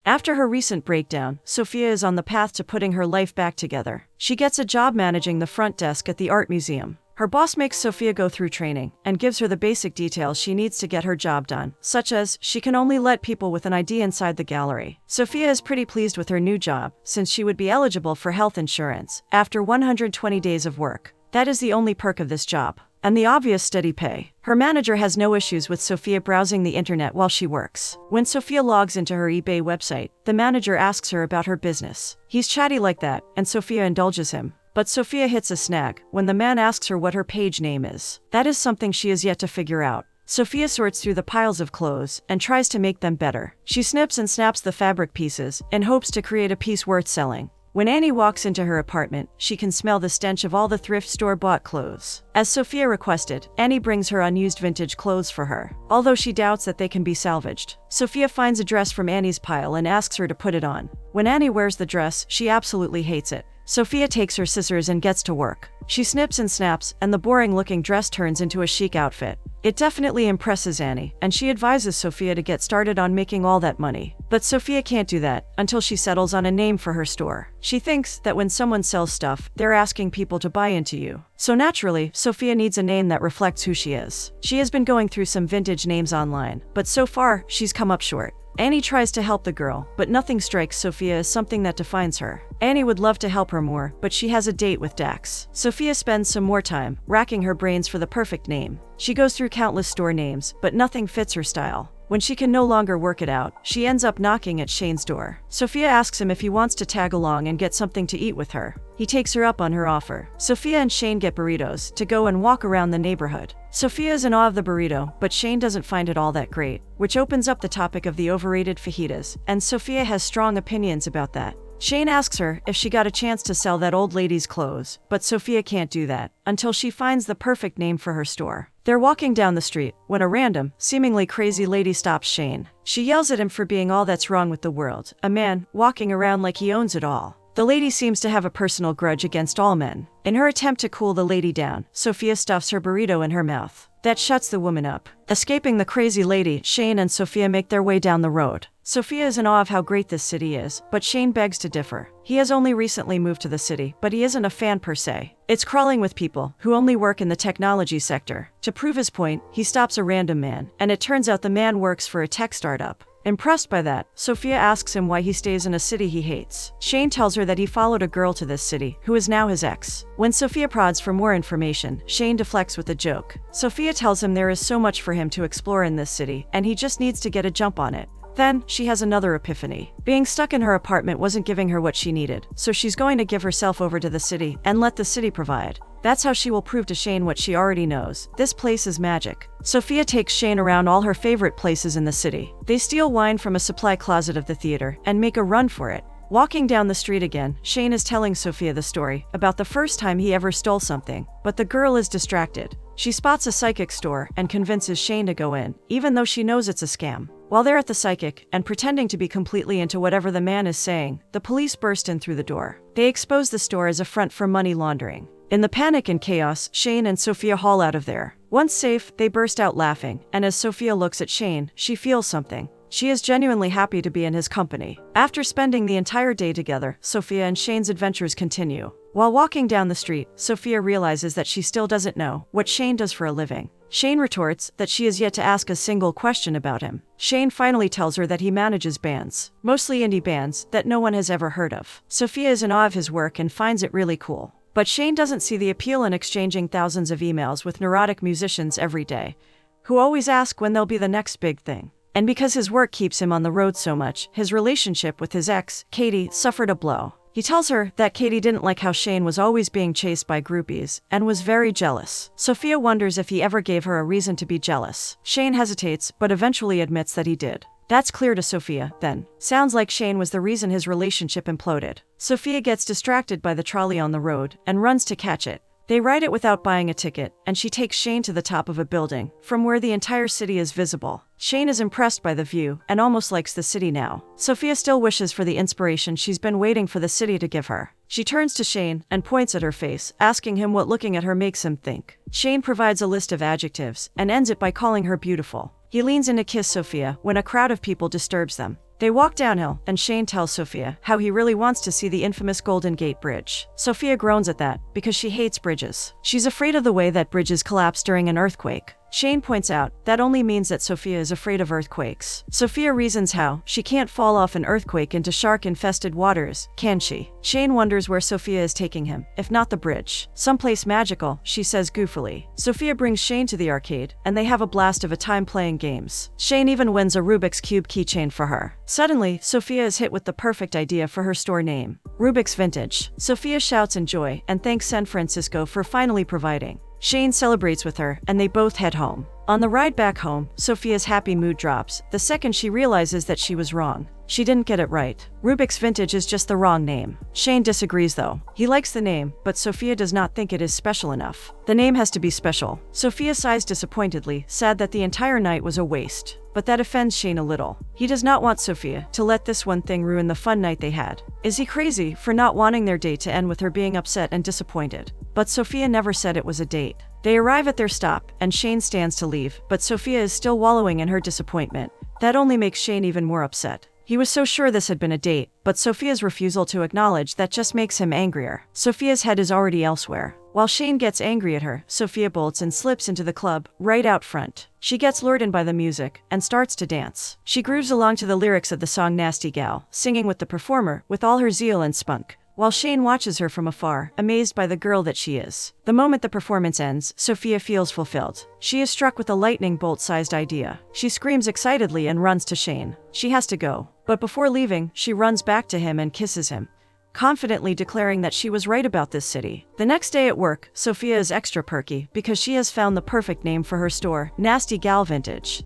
After her recent breakdown, Sophia is on the path to putting her life back together. She gets a job managing the front desk at the art museum. Her boss makes Sophia go through training and gives her the basic details she needs to get her job done, such as she can only let people with an ID inside the gallery. Sophia is pretty pleased with her new job, since she would be eligible for health insurance after 120 days of work. That is the only perk of this job. And the obvious steady pay. Her manager has no issues with Sophia browsing the internet while she works. When Sophia logs into her eBay website, the manager asks her about her business. He's chatty like that, and Sophia indulges him. But Sophia hits a snag when the man asks her what her page name is. That is something she has yet to figure out. Sophia sorts through the piles of clothes and tries to make them better. She snips and snaps the fabric pieces in hopes to create a piece worth selling. When Annie walks into her apartment, she can smell the stench of all the thrift store-bought clothes. As Sophia requested, Annie brings her unused vintage clothes for her, although she doubts that they can be salvaged. Sophia finds a dress from Annie's pile and asks her to put it on. When Annie wears the dress, she absolutely hates it. Sophia takes her scissors and gets to work. She snips and snaps, and the boring-looking dress turns into a chic outfit. It definitely impresses Annie, and she advises Sophia to get started on making all that money. But Sophia can't do that until she settles on a name for her store. She thinks that when someone sells stuff, they're asking people to buy into you. So naturally, Sophia needs a name that reflects who she is. She has been going through some vintage names online, but so far, she's come up short. Annie tries to help the girl, but nothing strikes Sophia as something that defines her. Annie would love to help her more, but she has a date with Dax. Sophia spends some more time racking her brains for the perfect name. She goes through countless store names, but nothing fits her style. When she can no longer work it out, she ends up knocking at Shane's door. Sophia asks him if he wants to tag along and get something to eat with her. He takes her up on her offer. Sophia and Shane get burritos to go and walk around the neighborhood. Sophia is in awe of the burrito, but Shane doesn't find it all that great, which opens up the topic of the overrated fajitas, and Sophia has strong opinions about that. Shane asks her if she got a chance to sell that old lady's clothes, but Sophia can't do that until she finds the perfect name for her store. They're walking down the street when a random, seemingly crazy lady stops Shane. She yells at him for being all that's wrong with the world, a man walking around like he owns it all. The lady seems to have a personal grudge against all men. In her attempt to cool the lady down, Sophia stuffs her burrito in her mouth. That shuts the woman up. Escaping the crazy lady, Shane and Sophia make their way down the road. Sophia is in awe of how great this city is, but Shane begs to differ. He has only recently moved to the city, but he isn't a fan per se. It's crawling with people who only work in the technology sector. To prove his point, he stops a random man, and it turns out the man works for a tech startup. Impressed by that, Sophia asks him why he stays in a city he hates. Shane tells her that he followed a girl to this city, who is now his ex. When Sophia prods for more information, Shane deflects with a joke. Sophia tells him there is so much for him to explore in this city, and he just needs to get a jump on it. Then, she has another epiphany. Being stuck in her apartment wasn't giving her what she needed, so she's going to give herself over to the city and let the city provide. That's how she will prove to Shane what she already knows. This place is magic. Sophia takes Shane around all her favorite places in the city. They steal wine from a supply closet of the theater and make a run for it. Walking down the street again, Shane is telling Sophia the story about the first time he ever stole something, but the girl is distracted. She spots a psychic store and convinces Shane to go in, even though she knows it's a scam. While they're at the psychic and pretending to be completely into whatever the man is saying, the police burst in through the door. They expose the store as a front for money laundering. In the panic and chaos, Shane and Sophia haul out of there. Once safe, they burst out laughing, and as Sophia looks at Shane, she feels something. She is genuinely happy to be in his company. After spending the entire day together, Sophia and Shane's adventures continue. While walking down the street, Sophia realizes that she still doesn't know what Shane does for a living. Shane retorts that she has yet to ask a single question about him. Shane finally tells her that he manages bands, mostly indie bands that no one has ever heard of. Sophia is in awe of his work and finds it really cool. But Shane doesn't see the appeal in exchanging thousands of emails with neurotic musicians every day, who always ask when they'll be the next big thing. And because his work keeps him on the road so much, his relationship with his ex, Katie, suffered a blow. He tells her that Katie didn't like how Shane was always being chased by groupies and was very jealous. Sophia wonders if he ever gave her a reason to be jealous. Shane hesitates, but eventually admits that he did. That's clear to Sophia, then. Sounds like Shane was the reason his relationship imploded. Sophia gets distracted by the trolley on the road and runs to catch it. They ride it without buying a ticket, and she takes Shane to the top of a building, from where the entire city is visible. Shane is impressed by the view, and almost likes the city now. Sophia still wishes for the inspiration she's been waiting for the city to give her. She turns to Shane and points at her face, asking him what looking at her makes him think. Shane provides a list of adjectives, and ends it by calling her beautiful. He leans in to kiss Sophia when a crowd of people disturbs them. They walk downhill, and Shane tells Sophia how he really wants to see the infamous Golden Gate Bridge. Sophia groans at that, because she hates bridges. She's afraid of the way that bridges collapse during an earthquake. Shane points out that only means that Sophia is afraid of earthquakes. Sophia reasons how she can't fall off an earthquake into shark-infested waters, can she? Shane wonders where Sophia is taking him, if not the bridge. Someplace magical, she says goofily. Sophia brings Shane to the arcade, and they have a blast of a time playing games. Shane even wins a Rubik's Cube keychain for her. Suddenly, Sophia is hit with the perfect idea for her store name: Rubik's Vintage. Sophia shouts in joy and thanks San Francisco for finally providing. Shane celebrates with her, and they both head home. On the ride back home, Sophia's happy mood drops the second she realizes that she was wrong. She didn't get it right. Rubik's Vintage is just the wrong name. Shane disagrees though. He likes the name, but Sophia does not think it is special enough. The name has to be special. Sophia sighs disappointedly, sad that the entire night was a waste. But that offends Shane a little. He does not want Sophia to let this one thing ruin the fun night they had. Is he crazy for not wanting their date to end with her being upset and disappointed? But Sophia never said it was a date. They arrive at their stop, and Shane stands to leave, but Sophia is still wallowing in her disappointment. That only makes Shane even more upset. He was so sure this had been a date, but Sophia's refusal to acknowledge that just makes him angrier. Sophia's head is already elsewhere. While Shane gets angry at her, Sophia bolts and slips into the club, right out front. She gets lured in by the music, and starts to dance. She grooves along to the lyrics of the song Nasty Gal, singing with the performer with all her zeal and spunk, while Shane watches her from afar, amazed by the girl that she is. The moment the performance ends, Sophia feels fulfilled. She is struck with a lightning bolt-sized idea. She screams excitedly and runs to Shane. She has to go, but before leaving, she runs back to him and kisses him, confidently declaring that she was right about this city. The next day at work, Sophia is extra perky because she has found the perfect name for her store: Nasty Gal Vintage.